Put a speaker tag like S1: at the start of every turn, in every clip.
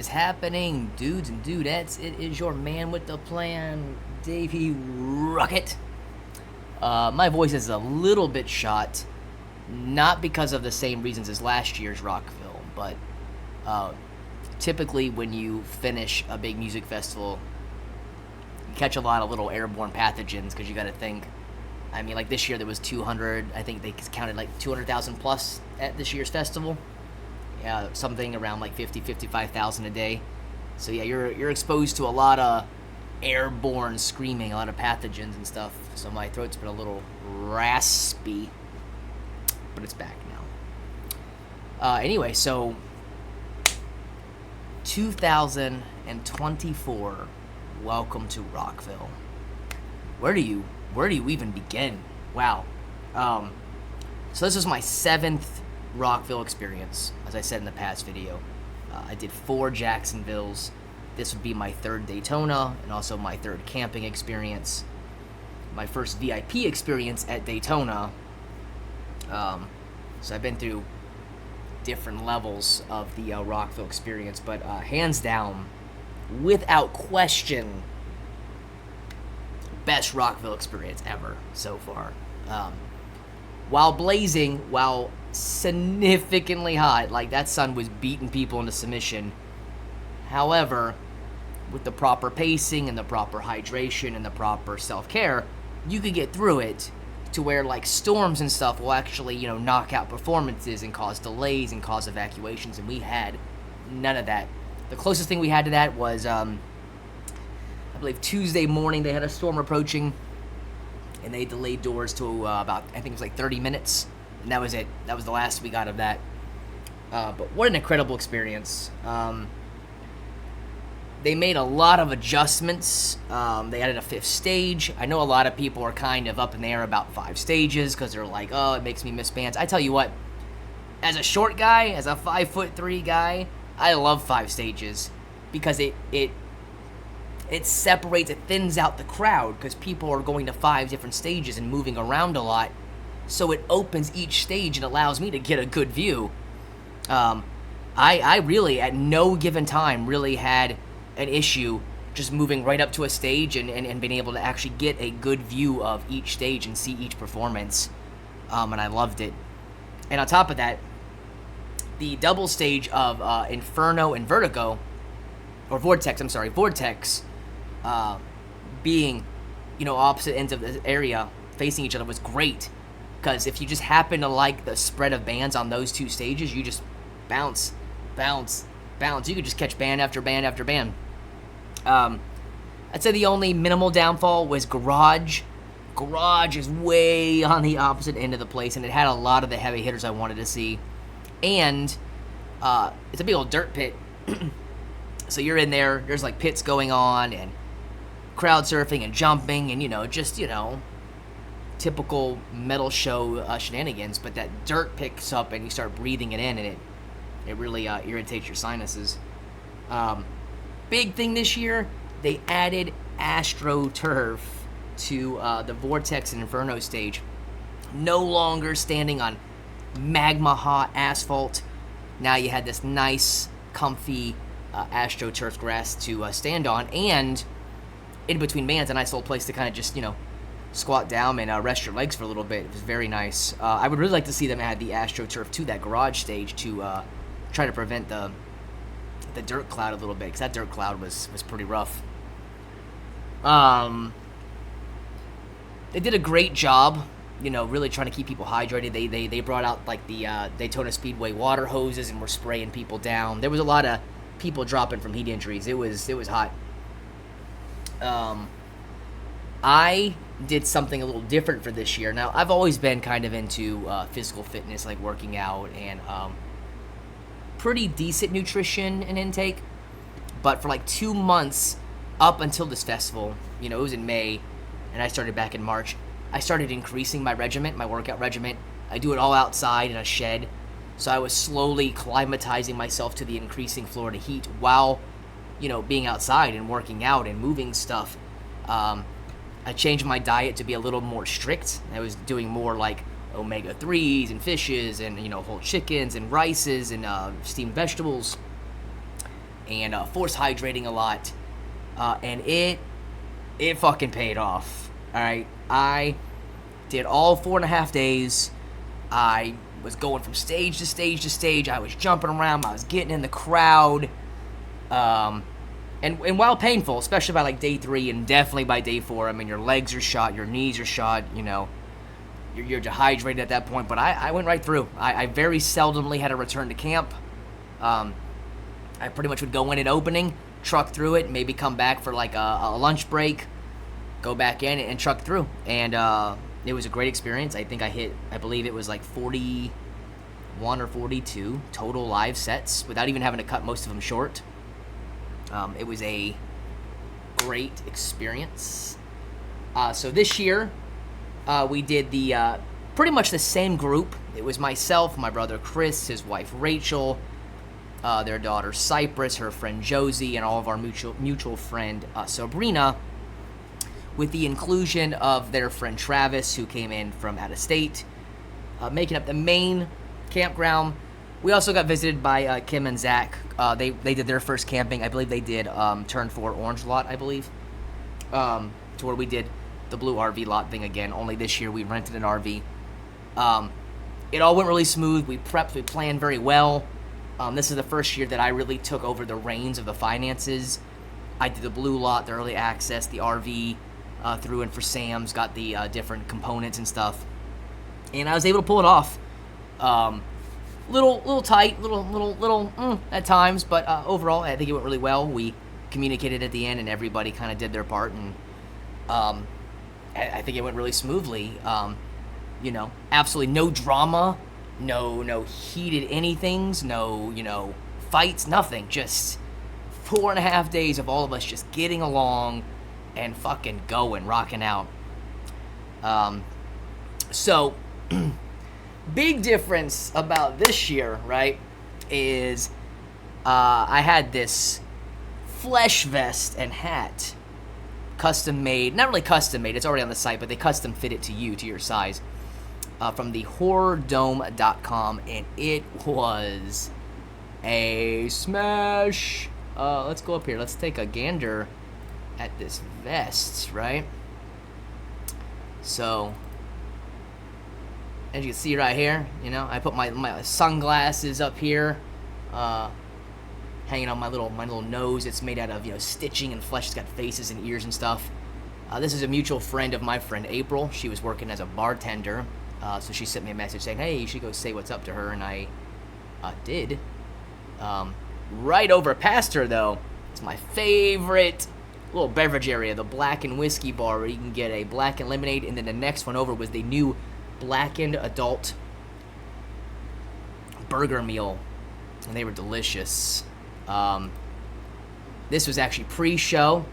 S1: is happening, dudes and dudettes? It is your man with the plan, Davie Rockit. My voice is a little bit shot, not because of the same reasons as last year's Rockville, but typically when you finish a big music festival, you catch a lot of little airborne pathogens because you got to think. I mean, like this year there was 200. I think they counted like 200,000 plus at this year's festival. Something around like 55,000 a day. So yeah, you're exposed to a lot of airborne screaming, a lot of pathogens and stuff. So my throat's been a little raspy, but it's back now. Anyway, so 2024. Welcome to Rockville. Where do you even begin? Wow. So this was my 7th Rockville experience, as I said in the past video. I did 4 Jacksonvilles. This would be my 3rd Daytona, and also my 3rd camping experience. My first VIP experience at Daytona. So I've been through different levels of the Rockville experience, but hands down, without question, best Rockville experience ever so far. While blazing, while significantly hot, like that sun was beating people into submission. However, with the proper pacing and the proper hydration and the proper self-care, you could get through it to where like storms and stuff will actually, knock out performances and cause delays and cause evacuations, and we had none of that. The closest thing we had to that was, I believe Tuesday morning they had a storm approaching, and they delayed doors to about, I think it was like 30 minutes, and that was it. That was the last we got of that. But what an incredible experience. They made a lot of adjustments. They added a 5th stage. I know a lot of people are kind of up in the air about 5 stages because they're like, oh, it makes me miss bands. I tell you what, as a short guy, as a 5'3" guy, I love 5 stages because it separates, it thins out the crowd because people are going to 5 different stages and moving around a lot. So it opens each stage and allows me to get a good view. I really, at no given time, really had an issue just moving right up to a stage and being able to actually get a good view of each stage and see each performance. And I loved it. And on top of that, the double stage of Inferno and Vertigo, or Vortex, being, opposite ends of the area facing each other was great. Because if you just happen to like the spread of bands on those 2 stages, you just bounce. You could just catch band after band after band. I'd say the only minimal downfall was Garage. Garage is way on the opposite end of the place, and it had a lot of the heavy hitters I wanted to see. And it's a big old dirt pit. So you're in there, there's like pits going on, and crowd surfing and jumping, and, typical metal show shenanigans. But that dirt picks up, and you start breathing it in, and it really irritates your sinuses. Big thing this year, they added AstroTurf to the Vortex and Inferno stage. No longer standing on magma hot asphalt. Now you had this nice, comfy AstroTurf grass to stand on, and in between bands, a nice little place to kind of just, squat down and rest your legs for a little bit. It was very nice. I would really like to see them add the AstroTurf to that garage stage to try to prevent the dirt cloud a little bit, because that dirt cloud was pretty rough. They did a great job, really trying to keep people hydrated. They brought out like the Daytona Speedway water hoses and were spraying people down. There was a lot of people dropping from heat injuries. It was hot. I did something a little different for this year. Now, I've always been kind of into physical fitness, like working out, and pretty decent nutrition and intake. But for like 2 months up until this festival, it was in May, and I started back in March, I started increasing my workout regimen. I do it all outside in a shed. So I was slowly climatizing myself to the increasing Florida heat while, being outside and working out and moving stuff. I changed my diet to be a little more strict. I was doing more like omega-3s and fishes and, whole chickens and rices and steamed vegetables. and force hydrating a lot, and it fucking paid off. All right, I did all 4.5 days. I was going from stage to stage to stage. I was jumping around. I was getting in the crowd. And while painful, especially by like day 3 and definitely by day 4, I mean, your legs are shot, your knees are shot, you know, you're dehydrated at that point. But I went right through. I very seldomly had to return to camp. I pretty much would go in at opening, truck through it, maybe come back for like a lunch break, go back in and truck through. And it was a great experience. I think I believe it was like 41 or 42 total live sets without even having to cut most of them short. It was a great experience. So this year, we did the pretty much the same group. It was myself, my brother Chris, his wife Rachel, their daughter Cypress, her friend Josie, and all of our mutual friend Sabrina, with the inclusion of their friend Travis, who came in from out of state, making up the main campground. We also got visited by Kim and Zach. They did their first camping. I believe they did Turn 4 Orange Lot, I believe, to where we did the blue RV lot thing again, only this year we rented an RV. It all went really smooth. We prepped, we planned very well. This is the first year that I really took over the reins of the finances. I did the blue lot, the early access, the RV, threw in for Sam's, got the different components and stuff, and I was able to pull it off. Little tight, little at times, but overall, I think it went really well. We communicated at the end, and everybody kind of did their part, and I think it went really smoothly. You know, absolutely no drama, no heated anythings, no fights, nothing. Just 4.5 days of all of us just getting along and fucking going, rocking out. So, big difference about this year, right, is I had this flesh vest and hat custom made. Not really custom made, it's already on the site, but they custom fit it to you, to your size, from the horrordome.com, and it was a smash. Let's go up here. Let's take a gander at this vest, right? So, as you can see right here, you know, I put my sunglasses up here, hanging on my little nose. It's made out of, stitching and flesh. It's got faces and ears and stuff. This is a mutual friend of my friend April. She was working as a bartender, so she sent me a message saying, hey, you should go say what's up to her, and I did. Right over past her, though, it's my favorite little beverage area, the Black and Whiskey Bar, where you can get a black and lemonade, and then the next one over was the new blackened adult burger meal, and they were delicious. This was actually pre-show.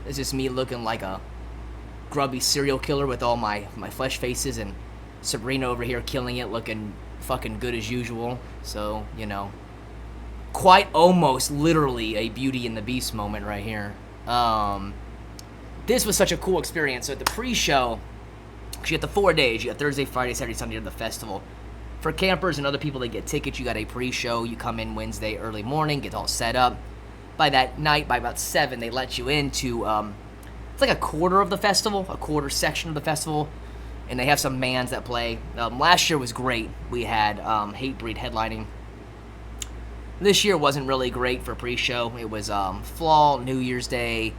S1: This is me looking like a grubby serial killer with all my flesh faces, and Sabrina over here killing it, looking fucking good as usual. So, quite almost literally a Beauty and the Beast moment right here. This was such a cool experience. So at the pre-show, because you got the 4 days, you got Thursday, Friday, Saturday, Sunday of the festival. For campers and other people that get tickets, you got a pre-show. You come in Wednesday early morning, get all set up. By that night, by about 7, they let you into, it's like a quarter of the festival, a quarter section of the festival, and they have some bands that play. Last year was great. We had Hatebreed headlining. This year wasn't really great for pre-show. It was Flaw, New Year's Day,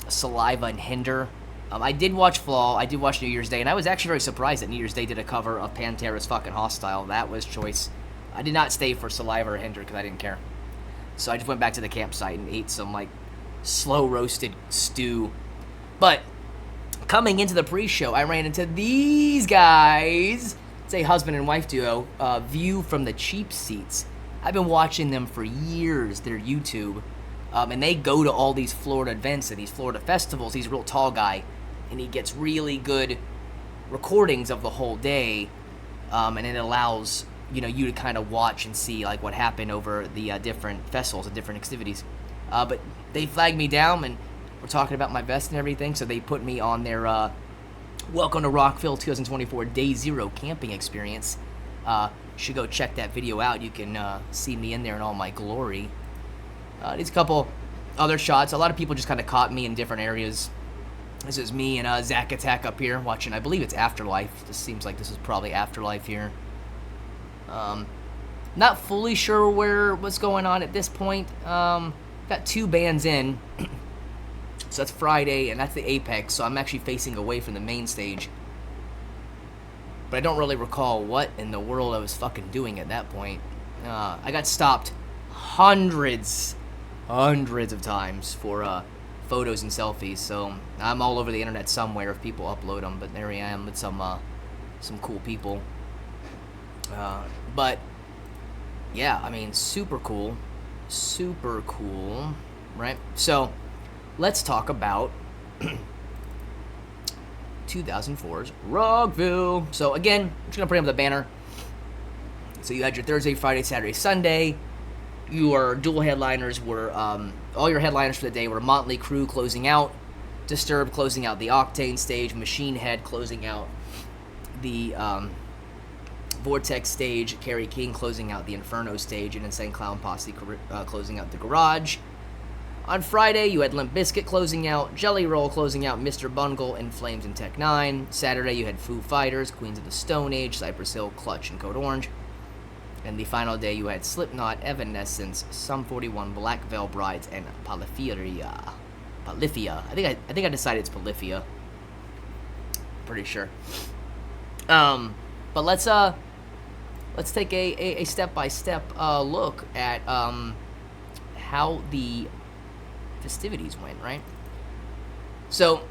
S1: Saliva, and Hinder. I did watch Flaw, I did watch New Year's Day, and I was actually very surprised that New Year's Day did a cover of Pantera's fucking Hostile. That was choice. I did not stay for Saliva or Hinder because I didn't care. So I just went back to the campsite and ate some, slow roasted stew. But coming into the pre-show, I ran into these guys. It's a husband and wife duo, View from the Cheap Seats. I've been watching them for years, their YouTube. And they go to all these Florida events and these Florida festivals. He's a real tall guy, and he gets really good recordings of the whole day, and it allows you to kind of watch and see what happened over the different festivals and different activities. But they flagged me down, and we're talking about my vest and everything, so they put me on their Welcome to Rockville 2024 Day Zero camping experience. should go check that video out. You can see me in there in all my glory. These couple other shots. A lot of people just kind of caught me in different areas. This is me and Zack Attack up here watching. I believe it's Afterlife. This seems like this is probably Afterlife here. Not fully sure what's going on at this point. Got 2 bands in. So that's Friday, and that's the Apex. So I'm actually facing away from the main stage. But I don't really recall what in the world I was fucking doing at that point. I got stopped hundreds of times for photos and selfies. So I'm all over the internet somewhere if people upload them. But there I am with some cool people. But yeah, I mean, super cool, right? So let's talk about 2004's Rockville. So again, I'm just gonna bring up the banner. So you had your Thursday, Friday, Saturday, Sunday. Your dual headliners were all your headliners for the day were Motley Crue closing out, Disturbed closing out the Octane stage, Machine Head closing out the Vortex stage, Kerry King closing out the Inferno stage, and Insane Clown Posse closing out the Garage. On Friday, you had Limp Bizkit closing out, Jelly Roll closing out, Mr. Bungle, In Flames, and Tech 9. Saturday, you had Foo Fighters, Queens of the Stone Age, Cypress Hill, Clutch, and Code Orange. And the final day, you had Slipknot, Evanescence, Sum 41, Black Veil Brides, and Polyphia. I think I decided it's Polyphia. Pretty sure. But let's take a step-by-step look at how the festivities went, right? So,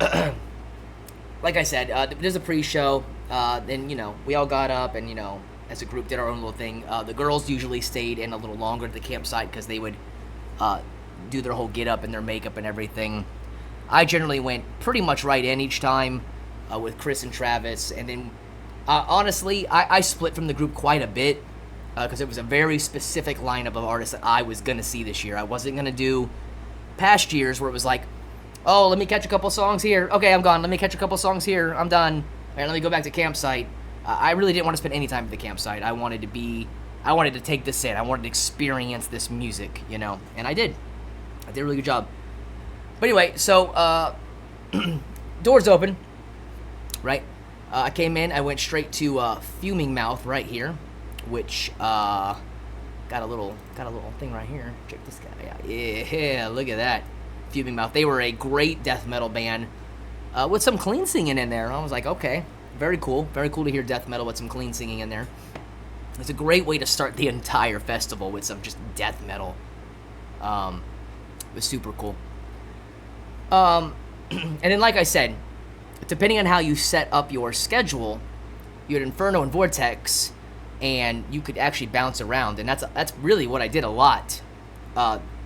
S1: like I said, there's a pre-show. Then, we all got up and, as a group did our own little thing. The girls usually stayed in a little longer at the campsite because they would do their whole get-up and their makeup and everything. I generally went pretty much right in each time with Chris and Travis. And then, honestly, I split from the group quite a bit because it was a very specific lineup of artists that I was going to see this year. I wasn't going to do past years where it was like, oh, let me catch a couple songs here. Okay, I'm gone. Let me catch a couple songs here. I'm done. All right, let me go back to campsite. I really didn't want to spend any time at the campsite. I wanted to take this in. I wanted to experience this music, and I did. I did a really good job. But anyway, so doors open, right? I came in. I went straight to Fuming Mouth right here, which got a little thing right here. Check this guy out. Yeah, look at that. Fuming Mouth. They were a great death metal band with some clean singing in there. I was like, okay, very cool. Very cool to hear death metal with some clean singing in there. It's a great way to start the entire festival with some just death metal. It was super cool. And then, like I said, depending on how you set up your schedule, you had Inferno and Vortex, and you could actually bounce around. And that's really what I did a lot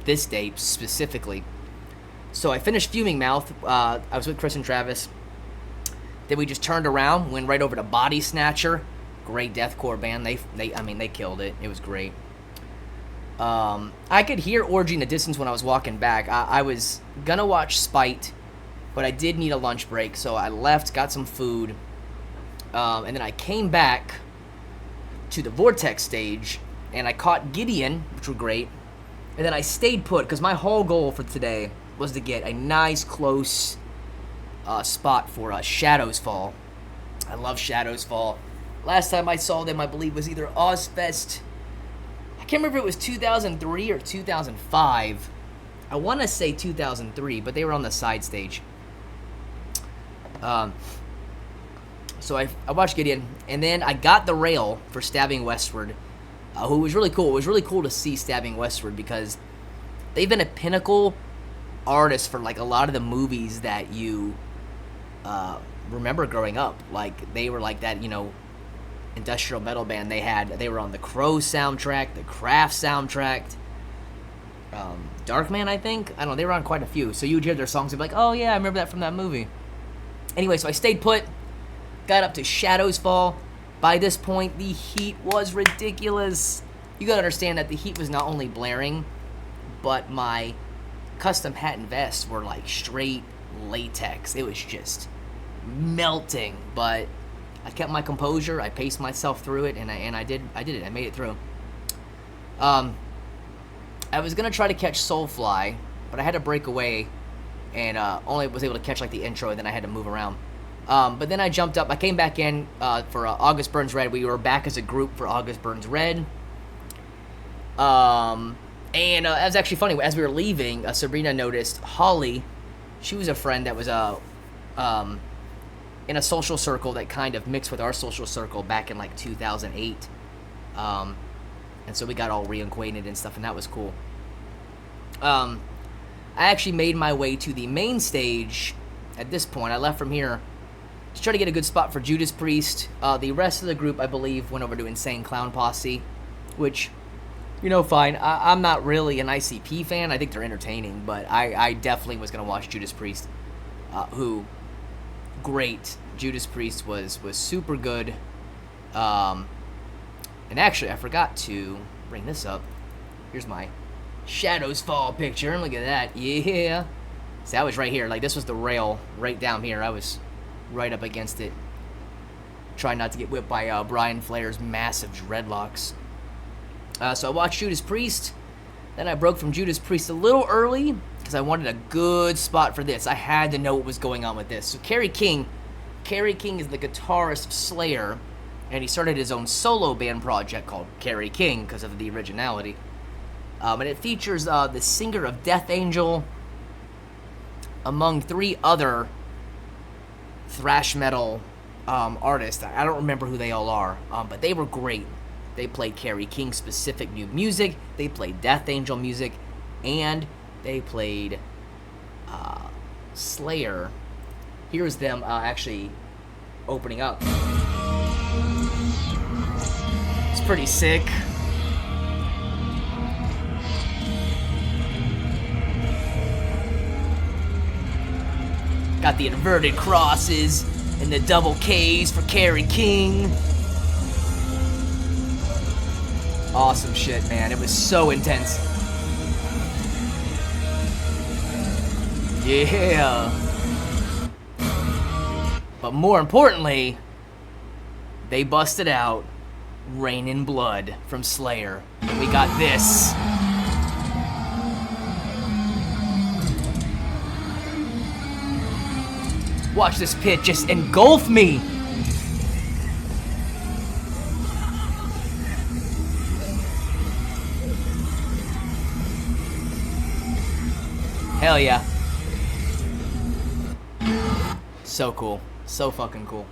S1: this day specifically. So I finished Fuming Mouth. I was with Chris and Travis. Then we just turned around, went right over to Body Snatcher. Great deathcore band. They killed it. It was great. I could hear Orgy in the distance when I was walking back. I was gonna watch Spite, but I did need a lunch break, so I left, got some food, and then I came back to the Vortex stage, and I caught Gideon, which were great, and then I stayed put, because my whole goal for today was to get a nice, close spot for Shadows Fall. I love Shadows Fall. Last time I saw them, I believe, was either Ozfest. I can't remember if it was 2003 or 2005. I want to say 2003, but they were on the side stage. So I watched Gideon, and then I got the rail for Stabbing Westward, who was really cool. It was really cool to see Stabbing Westward because they've been a pinnacle artist for like a lot of the movies that you remember growing up. Like they were like that, industrial metal band they were on the Crow soundtrack, the Craft soundtrack, Darkman, I think. I don't know, they were on quite a few. So you would hear their songs and be like, oh yeah, I remember that from that movie. Anyway, so I stayed put, got up to Shadows Fall. By this point, the heat was ridiculous. You gotta understand that the heat was not only blaring, but my custom hat and vest were like straight latex. It was just melting, but I kept my composure. I paced myself through it, and I did it. I made it through. I was gonna try to catch Soulfly, but I had to break away, and only was able to catch like the intro, and then I had to move around. But then I jumped up. I came back in for August Burns Red. We were back as a group for August Burns Red. And it was actually funny. As we were leaving, Sabrina noticed Holly. She was a friend that was in a social circle that kind of mixed with our social circle back in like 2008. And so we got all reacquainted and stuff, and that was cool. I actually made my way to the main stage at this point. I left from here to try to get a good spot for Judas Priest. The rest of the group, I believe, went over to Insane Clown Posse, which, you know, fine. I'm not really an ICP fan. I think they're entertaining, but I definitely was going to watch Judas Priest, who, great. Judas Priest was super good. And actually, I forgot to bring this up. Here's my Shadows Fall picture. Look at that. Yeah. See, I was right here. Like, this was the rail right down here. I was right up against it. Trying not to get whipped by Brian Flair's massive dreadlocks. So I watched Judas Priest. Then I broke from Judas Priest a little early because I wanted a good spot for this. I had to know what was going on with this. So Kerry King is the guitarist of Slayer, and he started his own solo band project called Kerry King because of the originality. And it features the singer of Death Angel, among 3 other thrash metal artists. I don't remember who they all are, but they were great. They played Kerry King specific new music, they played Death Angel music, and they played Slayer. Here's them actually opening up. It's pretty sick. Got the inverted crosses and the double K's for Kerry King. Awesome shit, man. It was so intense. Yeah. But more importantly, they busted out Rain in Blood from Slayer. And we got this. Watch this pit just engulf me. Hell yeah. So cool. So fucking cool.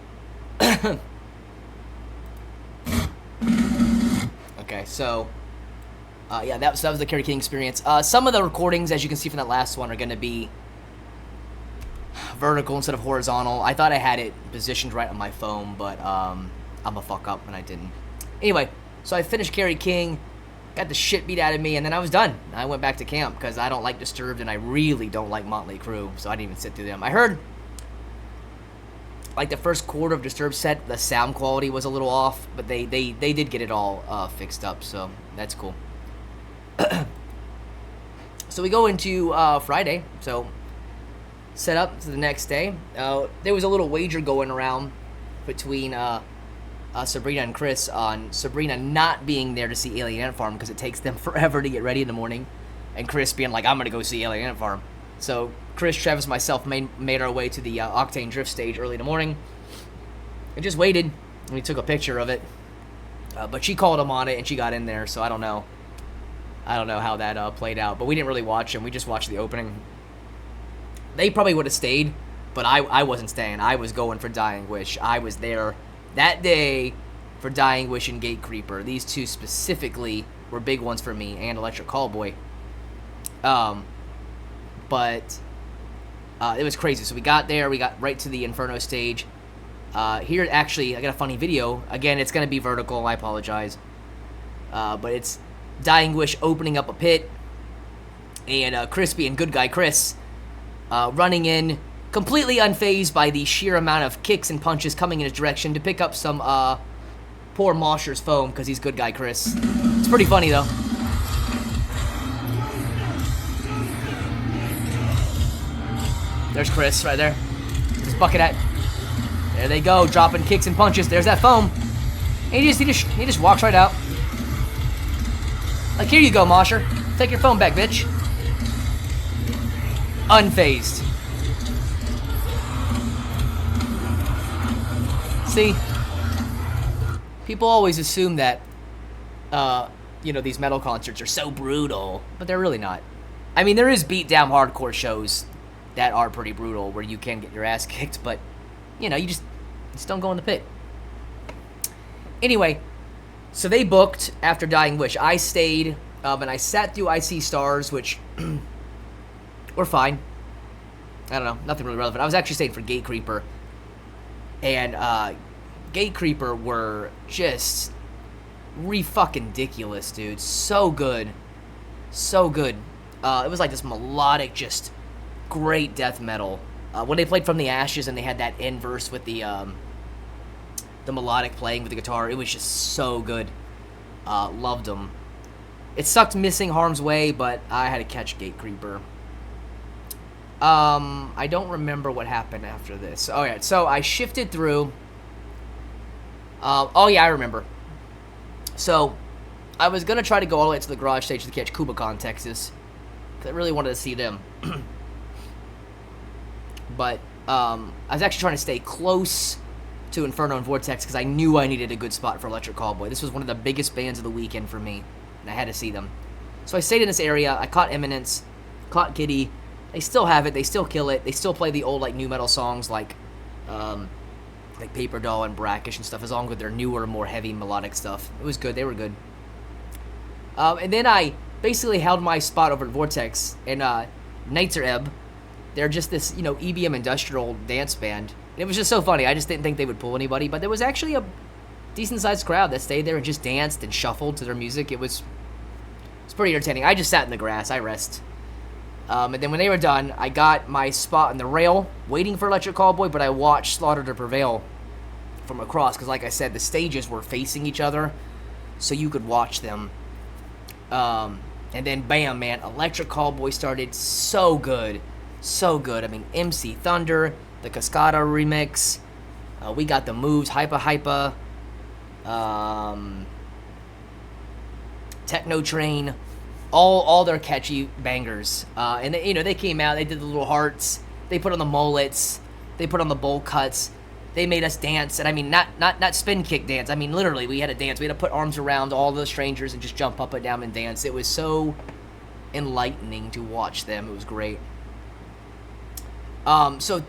S1: Okay, so yeah, that was the Kerry King experience. Some of the recordings, as you can see from that last one, are going to be vertical instead of horizontal. I thought I had it positioned right on my phone, but I'm a fuck up and I didn't. Anyway, so I finished Kerry King, got the shit beat out of me, and then I was done. I went back to camp because I don't like Disturbed and I really don't like Motley Crue, so I didn't even sit through them. I heard like the first quarter of Disturbed set, the sound quality was a little off, but they did get it all fixed up, so that's cool. So we go into Friday, so set up to the next day. There was a little wager going around between Sabrina and Chris on Sabrina not being there to see Alien Ant Farm because it takes them forever to get ready in the morning, and Chris being like, I'm gonna go see Alien Ant Farm. So Chris, Travis, and myself made our way to the Octane Drift stage early in the morning and just waited, and we took a picture of it. But she called him on it, and she got in there, so I don't know how that played out. But we didn't really watch him. We just watched the opening. They probably would have stayed, but I wasn't staying. I was going for Dying Wish. I was there that day for Dying Wish and Gate Creeper. These two specifically were big ones for me, and Electric Callboy. But it was crazy. So we got there. We got right to the Inferno stage. Here, actually, I got a funny video. Again, it's going to be vertical. I apologize. But it's Dying Wish opening up a pit. And Crispy and Good Guy Chris running in, completely unfazed by the sheer amount of kicks and punches coming in his direction to pick up some poor Mosher's foam because he's Good Guy Chris. It's pretty funny, though. There's Chris right there. His bucket hat. There they go, dropping kicks and punches. There's that foam. And he just walks right out. Like, here you go, Mosher. Take your phone back, bitch. Unfazed. See? People always assume that, you know, these metal concerts are so brutal, but they're really not. I mean, there is beat-down hardcore shows that are pretty brutal where you can get your ass kicked, but, you know, you just don't go in the pit. Anyway, so they booked after Dying Wish. I stayed, and I sat through I See Stars, which were fine. I don't know, nothing really relevant. I was actually staying for Gate Creeper, and Gate Creeper were just re-fucking-diculous, dude. So good. So good. It was like this melodic, just great death metal. When they played From the Ashes and they had that end verse with the melodic playing with the guitar, it was just so good. Loved them. It sucked missing Harm's Way, but I had to catch Gate Creeper. I don't remember what happened after this. Oh, yeah, so I shifted through. Oh, yeah, I remember. So, I was going to try to go all the way to the garage stage to catch Kubicon, Texas. Because I really wanted to see them. But, I was actually trying to stay close to Inferno and Vortex because I knew I needed a good spot for Electric Callboy. This was one of the biggest bands of the weekend for me, and I had to see them. So I stayed in this area. I caught Eminence, caught Kitty. They still have it. They still kill it. They still play the old, like, new metal songs like Paper Doll and Brackish and stuff, as long as their newer, more heavy melodic stuff. It was good. They were good. And then I basically held my spot over at Vortex, and Nightser Ebb. They're just this, you know, EBM industrial dance band. It was just so funny. I just didn't think they would pull anybody, but there was actually a decent-sized crowd that stayed there and just danced and shuffled to their music. It was pretty entertaining. I just sat in the grass. I rest. And then when they were done, I got my spot on the rail, waiting for Electric Callboy, but I watched Slaughter to Prevail from across, because like I said, the stages were facing each other, so you could watch them. And then, bam, man, Electric Callboy started. So good. So good. I mean, MC Thunder, the Cascada remix. We got the moves, Hypa, Techno Train, all their catchy bangers. And they, you know, they came out, they did the little hearts, they put on the mullets, they put on the bowl cuts, they made us dance. And I mean, not spin kick dance. I mean, literally, we had to dance. We had to put arms around all the strangers and just jump up and down and dance. It was so enlightening to watch them. It was great. So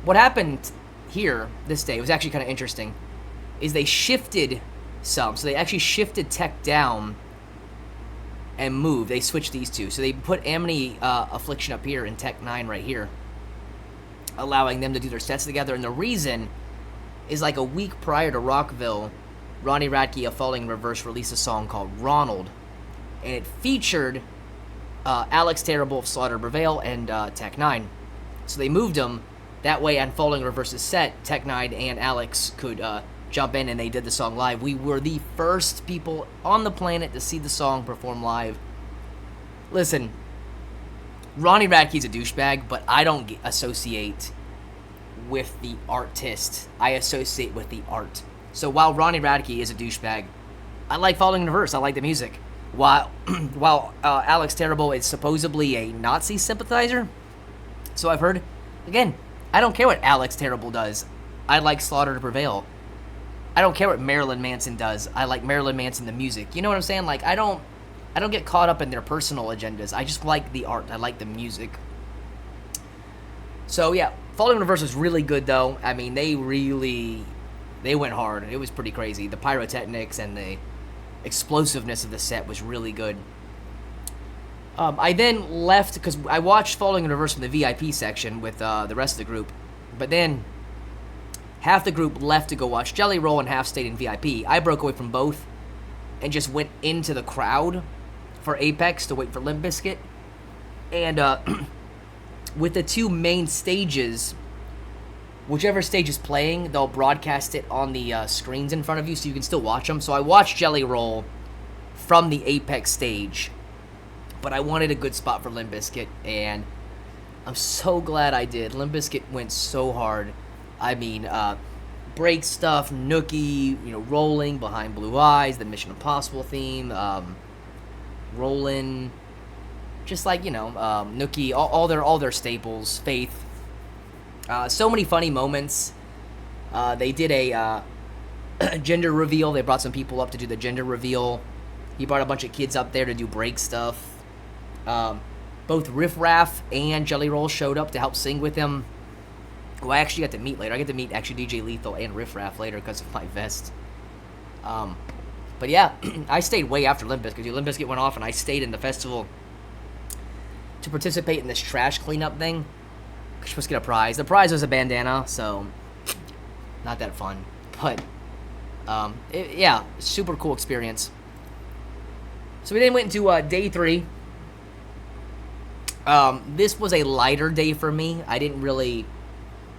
S1: what happened here this day was actually kind of interesting, is they shifted some. So they actually shifted Tech down and moved. They switched these two. So they put Amity Affliction up here and Tech 9 right here, allowing them to do their sets together. And the reason is, like, a week prior to Rockville, Ronnie Radke of Falling in Reverse released a song called Ronald, and it featured Alex Terrible of Slaughter Prevail and Tech 9. So they moved them. That way, on Falling in Reverse's set, Tech 9 and Alex could jump in, and they did the song live. We were the first people on the planet to see the song perform live. Listen, Ronnie Radke's a douchebag, but I don't associate with the artist. I associate with the art. So while Ronnie Radke is a douchebag, I like Falling in Reverse. I like the music. While Alex Terrible is supposedly a Nazi sympathizer, so I've heard. Again, I don't care what Alex Terrible does. I like Slaughter to Prevail. I don't care what Marilyn Manson does. I like Marilyn Manson, the music. You know what I'm saying? Like, I don't get caught up in their personal agendas. I just like the art. I like the music. So, yeah, Falling in Reverse was really good, though. I mean, they went hard. It was pretty crazy. The pyrotechnics and the explosiveness of the set was really good. I then left because I watched Falling in Reverse from the VIP section with the rest of the group. But then half the group left to go watch Jelly Roll and half stayed in VIP. I broke away from both and just went into the crowd for Apex to wait for Limp Bizkit. And with the two main stages, whichever stage is playing, they'll broadcast it on the screens in front of you so you can still watch them. So I watched Jelly Roll from the Apex stage, but I wanted a good spot for Limp Bizkit, and I'm so glad I did. Limp Bizkit went so hard. I mean, break stuff, Nookie, Rolling, Behind Blue Eyes, the Mission Impossible theme, Rollin', just like, Nookie, all their staples, Faith. So many funny moments. They did a gender reveal. They brought some people up to do the gender reveal. He brought a bunch of kids up there to do break stuff. Both Riff Raff and Jelly Roll showed up to help sing with him. Who I actually got to meet later. I get to meet actually DJ Lethal and Riff Raff later because of my vest. But yeah, I stayed way after Limp Bizkit. Limp Bizkit went off and I stayed in the festival to participate in this trash cleanup thing. You're supposed to get a prize. The prize was a bandana, so not that fun. But yeah, super cool experience. So we then went into day 3. This was a lighter day for me. I didn't really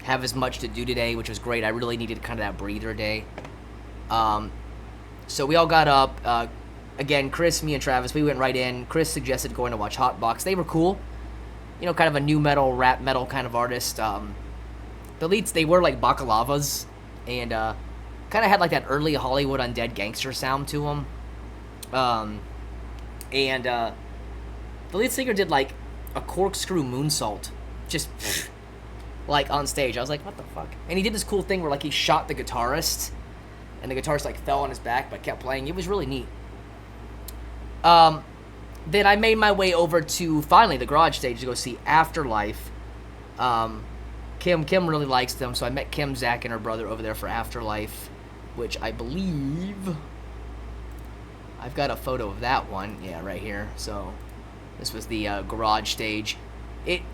S1: have as much to do today, which was great. I really needed kind of that breather day. So we all got up. Again, Chris, me, and Travis, we went right in. Chris suggested going to watch Hotbox. They were cool. Kind of a new metal, rap metal kind of artist. The leads, they were like bakalavas, and kind of had like that early Hollywood undead gangster sound to them. And the lead singer did like a corkscrew moonsault, just like on stage. I was like, what the fuck? And he did this cool thing where like he shot the guitarist, and the guitarist like fell on his back but kept playing. It was really neat. Then I made my way over to finally the garage stage to go see Afterlife. Kim really likes them, so I met Kim, Zach, and her brother over there for Afterlife, which I believe I've got a photo of that one. Yeah, right here. So this was the garage stage.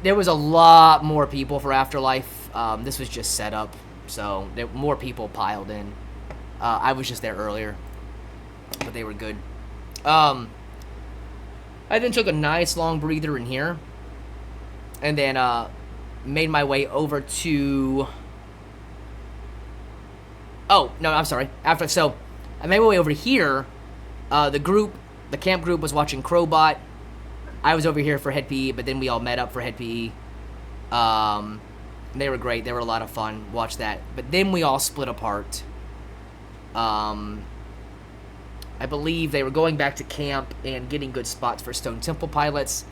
S1: There was a lot more people for Afterlife. This was just set up, so more people piled in. I was just there earlier, but they were good. I then took a nice long breather in here, and then made my way over to... Oh, no, I'm sorry. So I made my way over here. The camp group was watching Crowbot. I was over here for Head PE, but then we all met up for Head PE. They were great. They were a lot of fun. Watch that. But then we all split apart. I believe they were going back to camp and getting good spots for Stone Temple Pilots.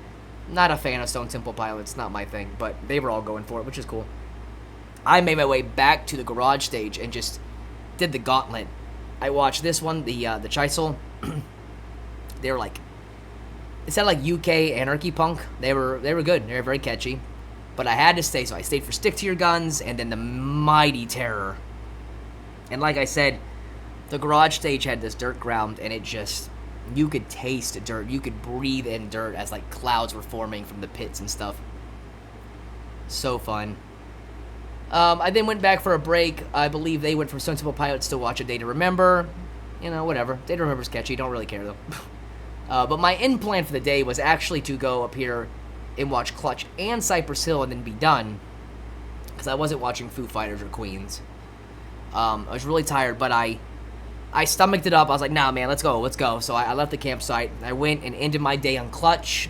S1: Not a fan of Stone Temple Pilots. Not my thing. But they were all going for it, which is cool. I made my way back to the garage stage and just did the gauntlet. I watched this one, the Chisel. They were like... It sounded like UK anarchy punk. They were good. They were very catchy. But I had to stay, so I stayed for Stick to Your Guns and then the Mighty Terror. And like I said, the garage stage had this dirt ground, and it just... You could taste dirt. You could breathe in dirt as like clouds were forming from the pits and stuff. So fun. I then went back for a break. I believe they went from Stone Temple Pilots to watch A Day to Remember. Whatever. Day to Remember's catchy. Don't really care, though. But my end plan for the day was actually to go up here and watch Clutch and Cypress Hill and then be done. Because I wasn't watching Foo Fighters or Queens. I was really tired, but I stomached it up. I was like, nah, man, let's go. So I left the campsite. I went and ended my day on Clutch.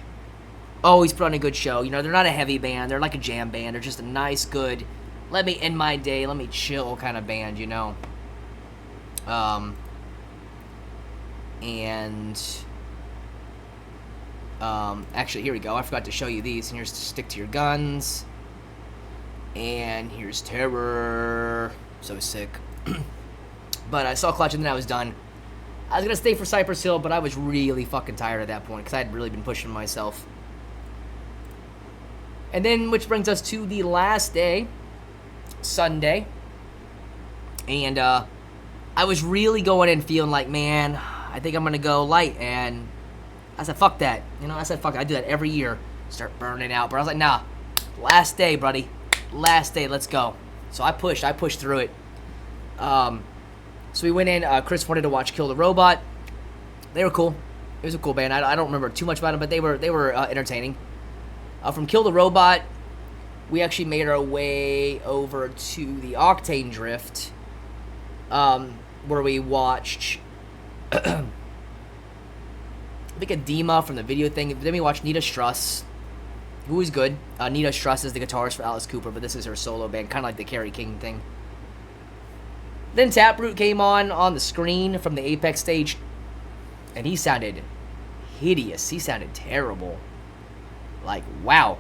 S1: Always put on a good show. They're not a heavy band. They're like a jam band. They're just a nice, good, let me end my day, let me chill kind of band, Actually, here we go. I forgot to show you these. And here's Stick to Your Guns. And here's Terror. So sick. But I saw Clutch and then I was done. I was going to stay for Cypress Hill, but I was really fucking tired at that point because I had really been pushing myself. And then, which brings us to the last day, Sunday. And I was really going in feeling like, man, I think I'm going to go light. And I said, fuck that. I said, fuck it. I do that every year. Start burning out. But I was like, nah, last day, buddy. Last day, let's go. So I pushed through it. So we went in. Chris wanted to watch Kill the Robot. They were cool. It was a cool band. I don't remember too much about them, but they were entertaining. From Kill the Robot, we actually made our way over to the Octane Drift, where we watched I think Edema from the video thing. Then we watched Nita Struss, who was good. Nita Struss is the guitarist for Alice Cooper, but this is her solo band, kind of like the Carrie King thing. Then Taproot came on the screen from the Apex stage, and he sounded hideous. He sounded terrible. Like, wow.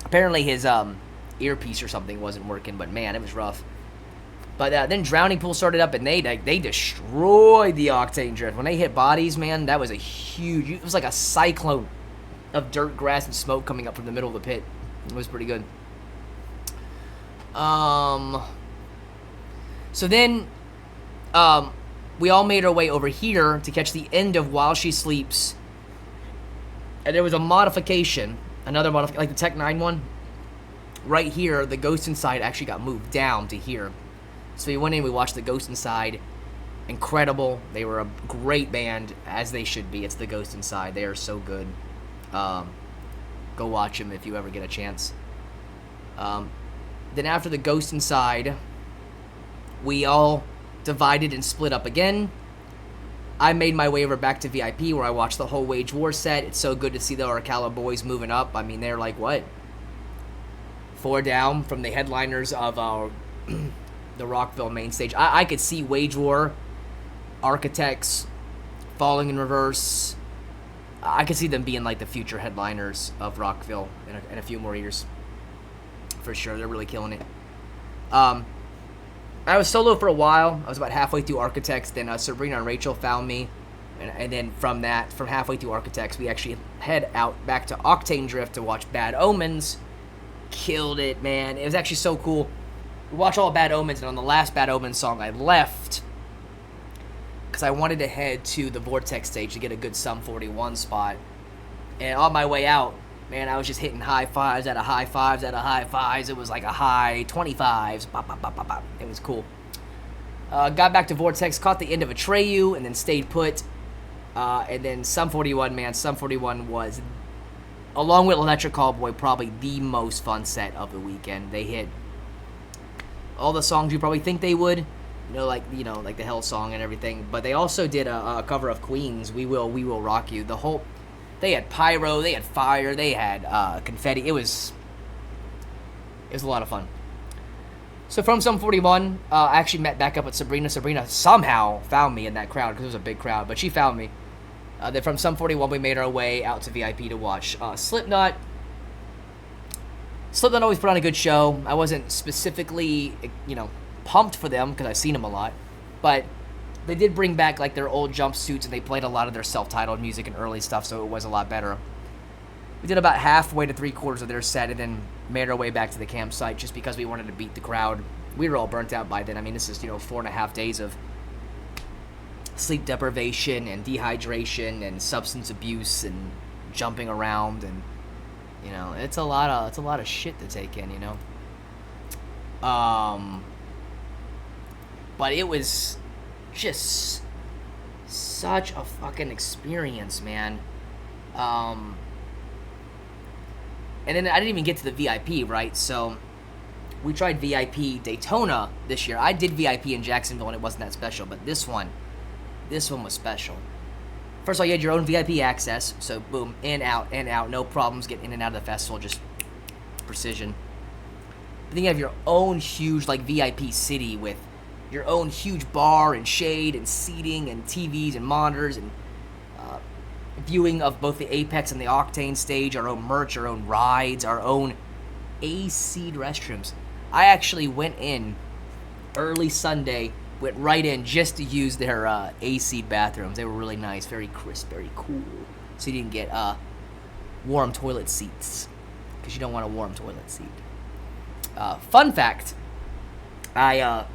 S1: Apparently his earpiece or something wasn't working, but man, it was rough. But then Drowning Pool started up, and they destroyed the Octane Drift. When they hit bodies, man, that was a huge... It was like a cyclone of dirt, grass, and smoke coming up from the middle of the pit. It was pretty good. So then, we all made our way over here to catch the end of While She Sleeps. And there was a modification, another modification, like the Tech 9 one. Right here, the Ghost Inside actually got moved down to here. So we went in, we watched the Ghost Inside. Incredible. They were a great band, as they should be. It's the Ghost Inside. They are so good. Go watch them if you ever get a chance. Then after the Ghost Inside, we all divided and split up again. I made my way over back to VIP, where I watched the whole Wage War set. It's so good to see the Arcala boys moving up. I mean, they're like, what? 4 down from the headliners of the Rockville main stage. I could see Wage War, Architects, Falling in Reverse. I could see them being like the future headliners of Rockville in a few more years. For sure, they're really killing it. I was solo for a while. I was about halfway through Architects. Then Sabrina and Rachel found me. And then from halfway through Architects, we actually head out back to Octane Drift to watch Bad Omens. Killed it, man. It was actually so cool. We watched all Bad Omens, and on the last Bad Omens song, I left because I wanted to head to the Vortex stage to get a good Sum 41 spot. And on my way out, man, I was just hitting high fives out of high fives out of high fives. It was like a high 25s. Bop, bop, bop, bop, bop. It was cool. Got back to Vortex, caught the end of Atreyu, and then stayed put. And then Sum 41, man. Sum 41 was, along with Electric Callboy, probably the most fun set of the weekend. They hit all the songs you probably think they would. Like the Hell song and everything. But they also did a cover of Queen's We Will Rock You. They had pyro, they had fire, they had confetti. It was a lot of fun. So from Sum 41, I actually met back up with Sabrina. Sabrina somehow found me in that crowd because it was a big crowd, but she found me. Then from Sum 41, we made our way out to VIP to watch Slipknot. Slipknot always put on a good show. I wasn't specifically, pumped for them because I've seen them a lot, but they did bring back like their old jumpsuits, and they played a lot of their self-titled music and early stuff, so it was a lot better. We did about halfway to 3/4 of their set, and then made our way back to the campsite just because we wanted to beat the crowd. We were all burnt out by then. I mean, this is 4.5 days of sleep deprivation and dehydration and substance abuse and jumping around, and it's a lot of shit to take in, But it was just such a fucking experience, man. And then I didn't even get to the VIP, right? So we tried VIP Daytona this year. I did VIP in Jacksonville, and it wasn't that special, but this one was special. First of all, you had your own VIP access, so boom, in, out, no problems getting in and out of the festival, just precision. But then you have your own huge, VIP city with your own huge bar and shade and seating and TVs and monitors and viewing of both the Apex and the Octane stage, our own merch, our own rides, our own AC restrooms. I actually went in early Sunday, went right in just to use their AC bathrooms. They were really nice, very crisp, very cool. So you didn't get warm toilet seats, because you don't want a warm toilet seat. Fun fact, I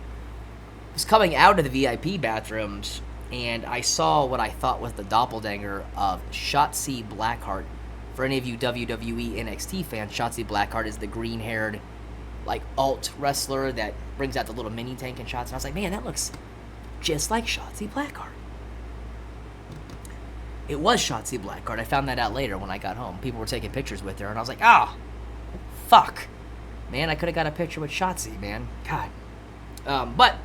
S1: was coming out of the VIP bathrooms, and I saw what I thought was the doppelganger of Shotzi Blackheart. For any of you WWE NXT fans, Shotzi Blackheart is the green-haired, alt wrestler that brings out the little mini tank and shots. And I was like, man, that looks just like Shotzi Blackheart. It was Shotzi Blackheart. I found that out later when I got home. People were taking pictures with her, and I was like, fuck. Man, I could have got a picture with Shotzi, man. God. But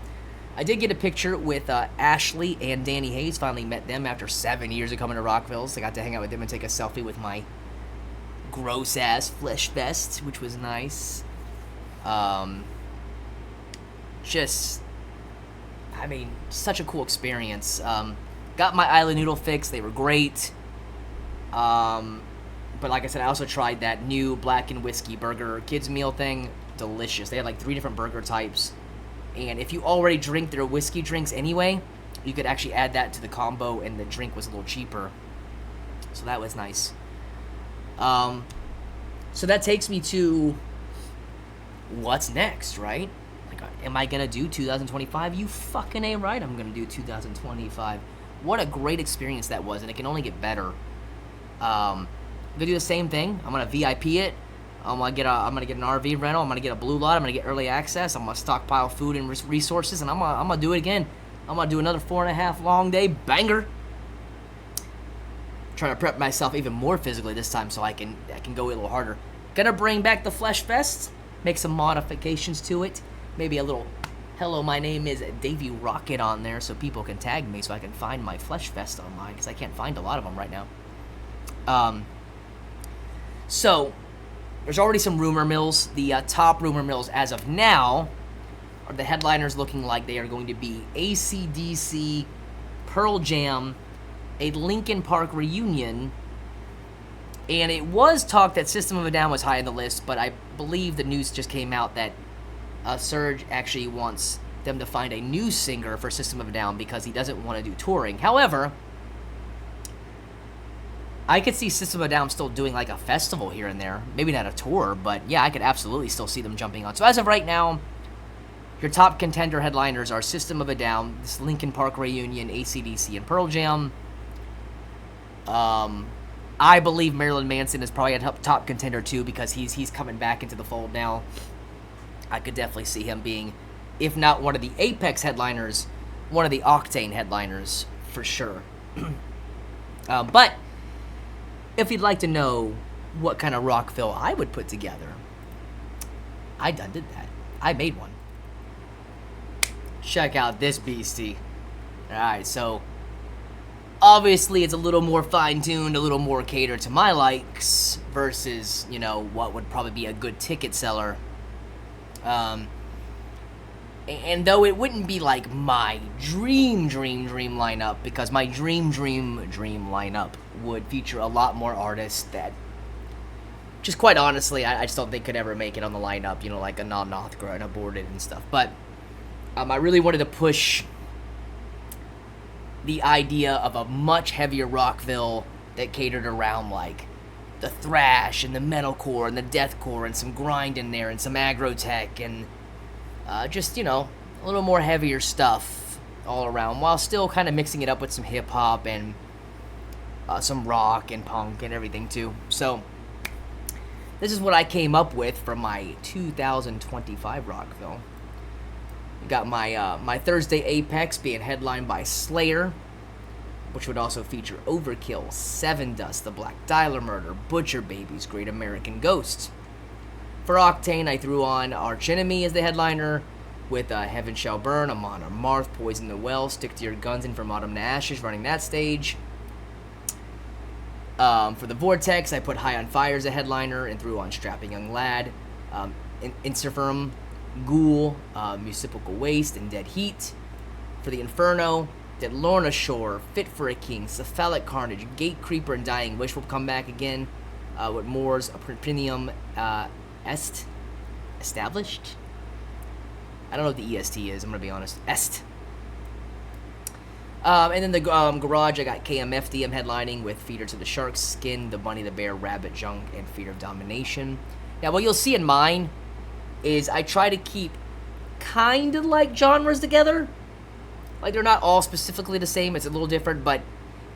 S1: I did get a picture with Ashley and Danny Hayes. Finally met them after 7 years of coming to Rockville. So I got to hang out with them and take a selfie with my gross-ass flesh vest, which was nice. Just I mean, such a cool experience. Got my island noodle fix. They were great. But like I said, I also tried that new black and whiskey burger kids meal thing. Delicious. They had like 3 different burger types. And if you already drink their whiskey drinks anyway, you could actually add that to the combo, and the drink was a little cheaper. So that was nice. So that takes me to what's next, right? Like, am I going to do 2025? You fucking ain't right, I'm going to do 2025. What a great experience that was, and it can only get better. I'm gonna do the same thing. I'm gonna VIP it. I'm gonna get an RV rental. I'm gonna get a blue lot. I'm gonna get early access. I'm gonna stockpile food and resources, and I'm gonna do it again. I'm gonna do another 4.5 long day banger. Trying to prep myself even more physically this time, so I can go a little harder. Gonna bring back the Flesh Fest. Make some modifications to it. Maybe a little "Hello, my name is Davie Rockit" on there, so people can tag me, so I can find my Flesh Fest online, because I can't find a lot of them right now. So, there's already some rumor mills. The top rumor mills as of now are the headliners looking like they are going to be AC/DC, Pearl Jam, a Linkin Park reunion, and it was talked that System of a Down was high on the list, but I believe the news just came out that Serge actually wants them to find a new singer for System of a Down because he doesn't want to do touring. However, I could see System of a Down still doing like a festival here and there. Maybe not a tour, but yeah, I could absolutely still see them jumping on. So as of right now, your top contender headliners are System of a Down, this Linkin Park reunion, AC/DC, and Pearl Jam. I believe Marilyn Manson is probably a top contender too, because he's coming back into the fold now. I could definitely see him being, if not one of the Apex headliners, one of the Octane headliners for sure. But if you'd like to know what kind of Rockville I would put together, I done did that. I made one. Check out this beastie. Alright, so obviously it's a little more fine-tuned, a little more catered to my likes versus, you know, what would probably be a good ticket seller. And though it wouldn't be like my dream lineup, because my dream lineup would feature a lot more artists that, just quite honestly, I just don't think could ever make it on the lineup, you know, like a Non-Nothgra and Aborted and stuff. But I really wanted to push the idea of a much heavier Rockville that catered around like the thrash and the metalcore and the deathcore and some grind in there and some aggro tech and just, you know, a little more heavier stuff all around, while still kind of mixing it up with some hip hop and some rock and punk and everything too. So this is what I came up with for my 2025 Rockville. We got my Thursday Apex being headlined by Slayer, which would also feature Overkill, Seven Dust, The Black Dialer Murder, Butcher Babies, Great American Ghost. For Octane, I threw on Arch Enemy as the headliner, with Heaven Shall Burn, Amon Amarth, Poison the Well, Stick to Your Guns, and From Autumn to Ashes running that stage. For the Vortex, I put High on Fire as a headliner and threw on Strapping Young Lad, Insterfirm, Ghoul, Municipal Waste, and Dead Heat. For the Inferno, Dead Lorna Shore, Fit for a King, Cephalic Carnage, Gate Creeper, and Dying Wish will come back again, with Moore's Premium Established? I don't know what the EST is, I'm going to be honest. Est. And then the Garage, I got KMFDM headlining with Feeder to the Shark, Skin, The Bunny, the Bear, Rabbit Junk, and Feeder of Domination. Now, what you'll see in mine is I try to keep kind of like genres together. Like, they're not all specifically the same, it's a little different, but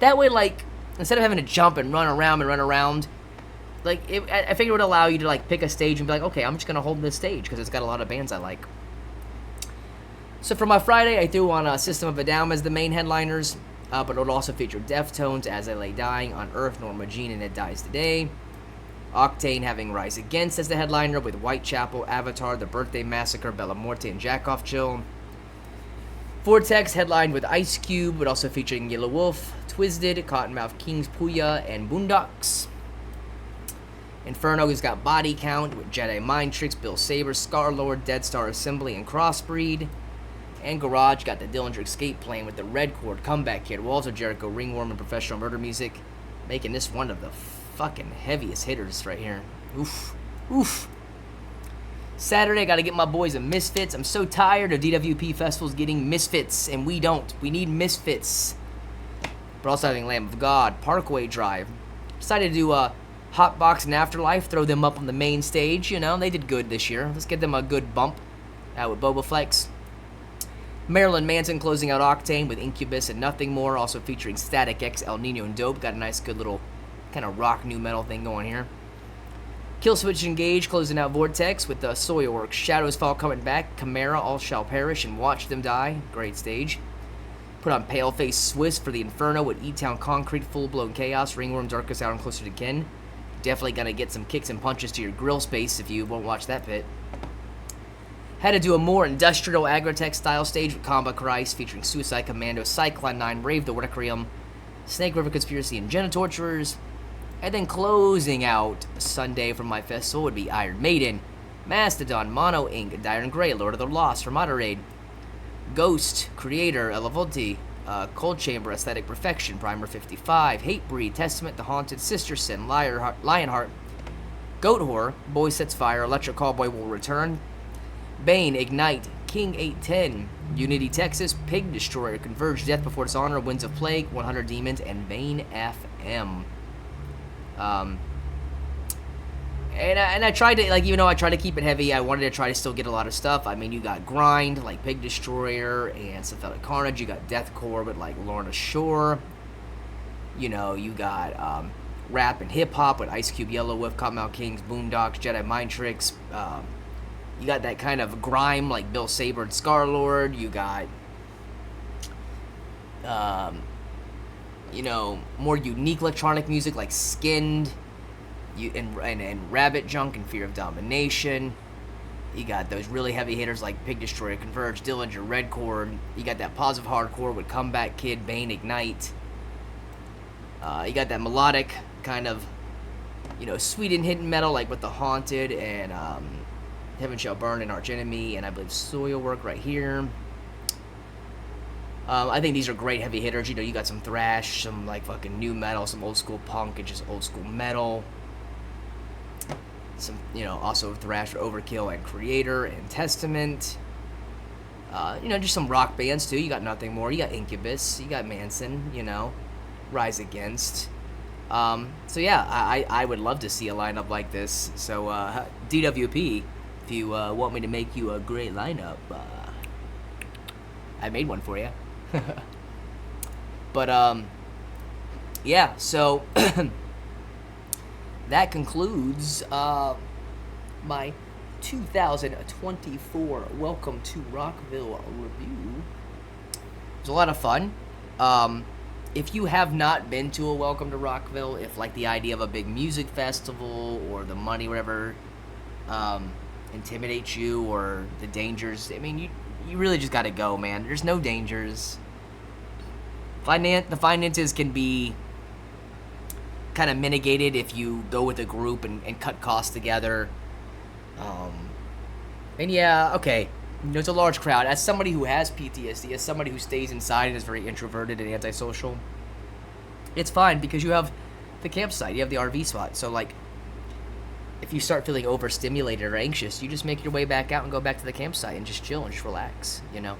S1: that way, like, instead of having to jump and run around, like, I figured it would allow you to, like, pick a stage and be like, okay, I'm just going to hold this stage because it's got a lot of bands I like. So for my Friday, I threw on System of a Down as the main headliners, but it would also feature Deftones, As I Lay Dying, On Earth, Norma Jean, and It Dies Today. Octane having Rise Against as the headliner with Whitechapel, Avatar, The Birthday Massacre, Bella Morte, and Jackoff Chill. Vortex headlined with Ice Cube, but also featuring Yellow Wolf, Twisted, Cottonmouth Kings, Puya, and Boondocks. Inferno has got Body Count with Jedi Mind Tricks, Bill Saber, Scarlord, Dead Star Assembly, and Crossbreed. And Garage got the Dillinger Escape playing with the Red Chord, Comeback Kid, Walls of Jericho, Ringworm, and Professional Murder Music, making this one of the fucking heaviest hitters right here. Oof. Oof. Saturday, I got to get my boys a Misfits. I'm so tired of DWP festivals getting Misfits, and we don't. We need Misfits. But also having Lamb of God, Parkway Drive. Decided to do a Hotbox and Afterlife, throw them up on the main stage. You know, they did good this year. Let's get them a good bump with Boba Flex. Marilyn Manson closing out Octane with Incubus and Nothing More, also featuring Static X, El Nino, and Dope. Got a nice, good little kind of rock new metal thing going here. Killswitch Engage closing out Vortex with the Soilworks. Shadows Fall coming back. Chimera, All Shall Perish, and Watch Them Die. Great stage. Put on Paleface Swiss for the Inferno with E-Town Concrete, Full Blown Chaos, Ringworm, Darkest Hour, and Closer to Kin. Definitely gonna get some kicks and punches to your grill space if you won't watch that pit. Had to do a more industrial Agrotech style stage with Combat Christ featuring Suicide Commando, Cyclone 9, Rave the Requiem, Snake River Conspiracy, and Genitorturers. And then closing out Sunday from my festival would be Iron Maiden, Mastodon, Mono Inc., Dire and Grey, Lord of the Lost, Ramada Raid, Ghost, Creator, Elevolti, Cold Chamber, Aesthetic Perfection, Primer 55, Hatebreed, Testament, The Haunted, Sister Sin, Lionheart, Goat Horror, Boy Sets Fire, Electric Cowboy Will Return, Bane, Ignite, King 810, Unity Texas, Pig Destroyer, Converge, Death Before Dishonor, Winds of Plague, 100 Demons, and Bane FM. And I tried to, like, even though I tried to keep it heavy, I wanted to try to still get a lot of stuff. I mean, you got Grind, like Pig Destroyer, and Syphilic Carnage. You got Deathcore with, like, Lorna Shore. You know, you got rap and hip-hop with Ice Cube, Yellow Wolf, Cottonmouth Kings, Boondocks, Jedi Mind Tricks. You got that kind of grime, like Bill Saber and Scarlord. You got, you know, more unique electronic music like Skinned, and Rabbit Junk and Fear of Domination. You got those really heavy hitters like Pig Destroyer, Converge, Dillinger, Red Chord. You got that positive hardcore with Comeback Kid, Bane, Ignite. You got that melodic kind of, you know, sweet and hidden metal like with The Haunted and Heaven Shall Burn and Arch Enemy, and I believe Soilwork right here. I think these are great heavy hitters. You know, you got some thrash, some like fucking new metal, some old school punk, and just old school metal. Some, you know, also thrash for Overkill and Creator and Testament. You know, just some rock bands too. You got Nothing More. You got Incubus. You got Manson. You know, Rise Against. So yeah, I would love to see a lineup like this. So DWP, if you want me to make you a great lineup, I made one for you. But yeah, so that concludes my 2024 Welcome to Rockville review. It was a lot of fun. If you have not been to a Welcome to Rockville, if like the idea of a big music festival or the money, whatever, intimidates you, or the dangers, I mean, you really just gotta go, man. There's no dangers. The finances can be kind of mitigated if you go with a group and cut costs together. And yeah, okay, there's a large crowd. As somebody who has PTSD, as somebody who stays inside and is very introverted and antisocial, it's fine because you have the campsite, you have the RV spot. So like, if you start feeling overstimulated or anxious, you just make your way back out and go back to the campsite and just chill and just relax, you know.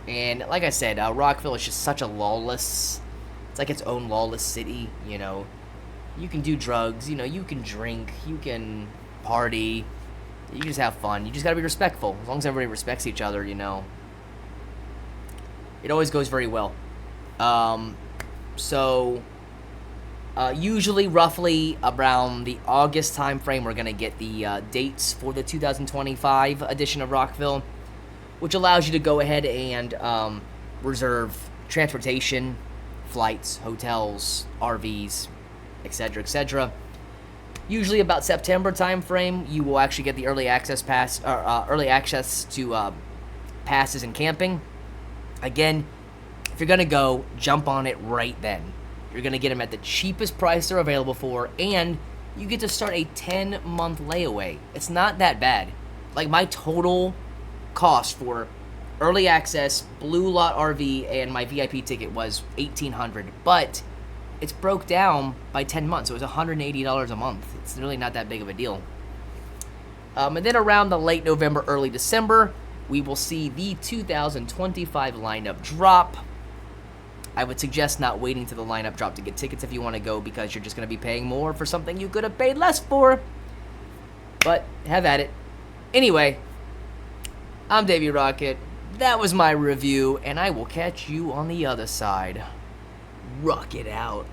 S1: And like I said, Rockville is just such a lawless, it's like its own lawless city, you know. You can do drugs, you know, you can drink, you can party, you can just have fun. You just gotta be respectful. As long as everybody respects each other, you know, it always goes very well. Usually roughly around the August time frame, we're gonna get the dates for the 2025 edition of Rockville, which allows you to go ahead and reserve transportation, flights, hotels, RVs, etc., etc. Usually about September time frame, you will actually get the early access pass, early access to passes and camping. Again, if you're gonna go, jump on it right then. You're gonna get them at the cheapest price they're available for, and you get to start a 10-month layaway. It's not that bad. Like my total cost for early access, Blue Lot RV, and my VIP ticket was $1,800, but it's broke down by 10 months. So it was $180 a month. It's really not that big of a deal. And then around the late November, early December, we will see the 2025 lineup drop. I would suggest not waiting to the lineup drop to get tickets if you want to go, because you're just going to be paying more for something you could have paid less for. But have at it. Anyway, I'm Davie Rockit. That was my review, and I will catch you on the other side. Rock it out.